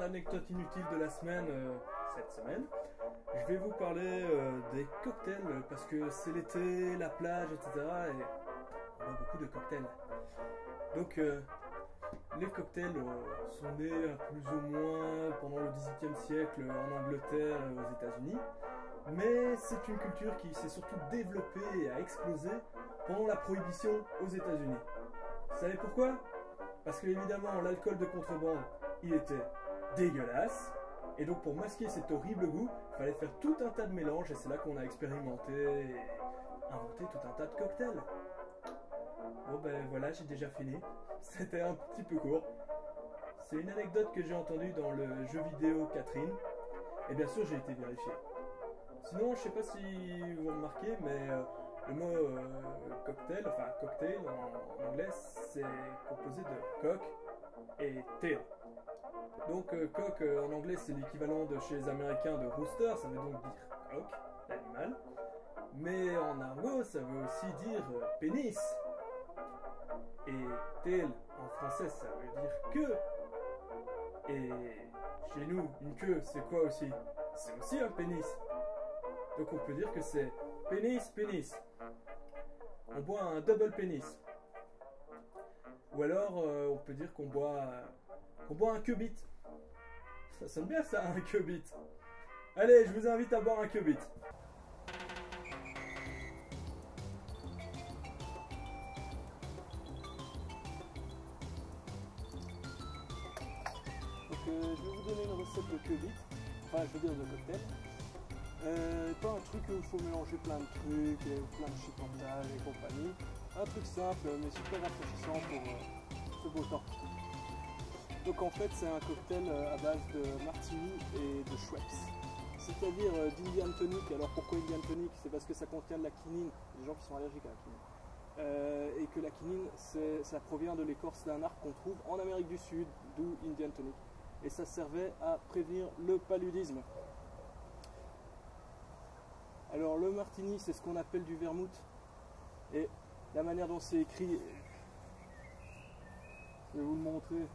anecdote inutile de la semaine, cette semaine, je vais vous parler des cocktails parce que c'est l'été, la plage, etc. et on boit beaucoup de cocktails. Donc les cocktails sont nés plus ou moins pendant le XVIIIe siècle en Angleterre et aux États-Unis, mais c'est une culture qui s'est surtout développée et a explosé pendant la prohibition aux États-Unis. Vous savez pourquoi? Parce que évidemment l'alcool de contrebande il était dégueulasse, et donc pour masquer cet horrible goût, il fallait faire tout un tas de mélanges, et c'est là qu'on a expérimenté et inventé tout un tas de cocktails. Bon ben voilà, j'ai déjà fini. C'était un petit peu court. C'est une anecdote que j'ai entendue dans le jeu vidéo Catherine, et bien sûr j'ai été vérifié. Sinon, je sais pas si vous remarquez, mais le mot cocktail, enfin cocktail en anglais, c'est composé de cock et tail. Donc cock en anglais c'est l'équivalent de chez les Américains de rooster, ça veut donc dire coq, l'animal. Mais en argot ça veut aussi dire pénis. Et tail en français ça veut dire queue. Et chez nous, une queue c'est quoi aussi? C'est aussi un pénis. Donc on peut dire que c'est pénis. On boit un double pénis. Ou alors on peut dire qu'on boit un qubit. Ça sonne bien ça, un qubit. Allez, je vous invite à boire un qubit. Donc je vais vous donner une recette de qubit. Enfin, je veux dire de cocktail. Pas un truc où il faut mélanger plein de trucs, plein de chipotages et compagnie. Un truc simple mais super rafraîchissant pour ce beau temps. Donc en fait c'est un cocktail à base de martini et de Schweppes. C'est-à-dire d'Indian Tonic. Alors pourquoi Indian Tonic? C'est parce que ça contient de la quinine, des gens qui sont allergiques à la quinine. Et que la quinine ça provient de l'écorce d'un arbre qu'on trouve en Amérique du Sud, d'où Indian Tonic. Et ça servait à prévenir le paludisme. Alors le martini c'est ce qu'on appelle du vermouth. Et la manière dont c'est écrit, je vais vous le montrer.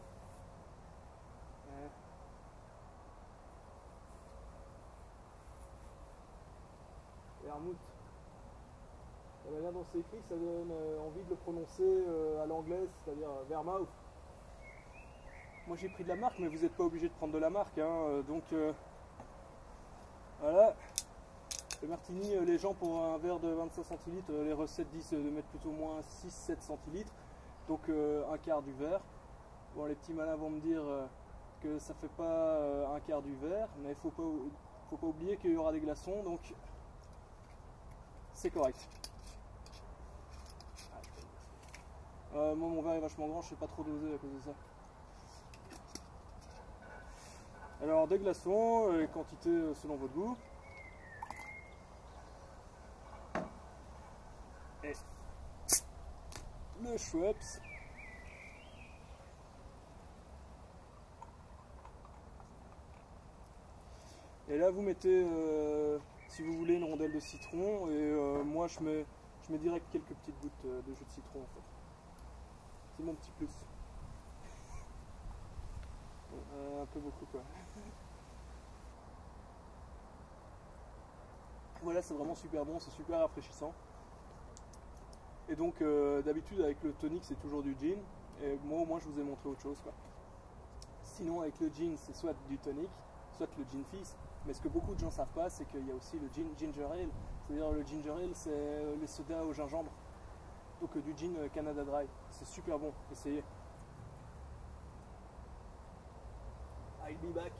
Vermouth. La manière dont c'est écrit, ça donne envie de le prononcer à l'anglaise, c'est-à-dire vermouth. Moi j'ai pris de la marque, mais vous n'êtes pas obligé de prendre de la marque, hein, donc voilà. Le martini, les gens pour un verre de 25 centilitres, les recettes disent de mettre plutôt moins 6-7 centilitres, donc un quart du verre. Bon, les petits malins vont me dire que ça fait pas un quart du verre, mais il faut pas oublier qu'il y aura des glaçons, donc c'est correct. Moi mon verre est vachement grand, je sais pas trop doser à cause de ça. Alors des glaçons, quantité selon votre goût. Et le Schweppes. Et là vous mettez, si vous voulez, une rondelle de citron, et moi je mets direct quelques petites gouttes de jus de citron en fait. C'est mon petit plus. Un peu beaucoup quoi. Voilà, c'est vraiment super bon, c'est super rafraîchissant. Et donc d'habitude avec le tonic c'est toujours du gin, et moi au moins je vous ai montré autre chose quoi. Sinon avec le gin c'est soit du tonic, soit le gin fizz, mais ce que beaucoup de gens ne savent pas c'est qu'il y a aussi le gin ginger ale, c'est-à-dire le ginger ale c'est les sodas au gingembre, donc du gin Canada Dry, c'est super bon, essayez. I'll be back.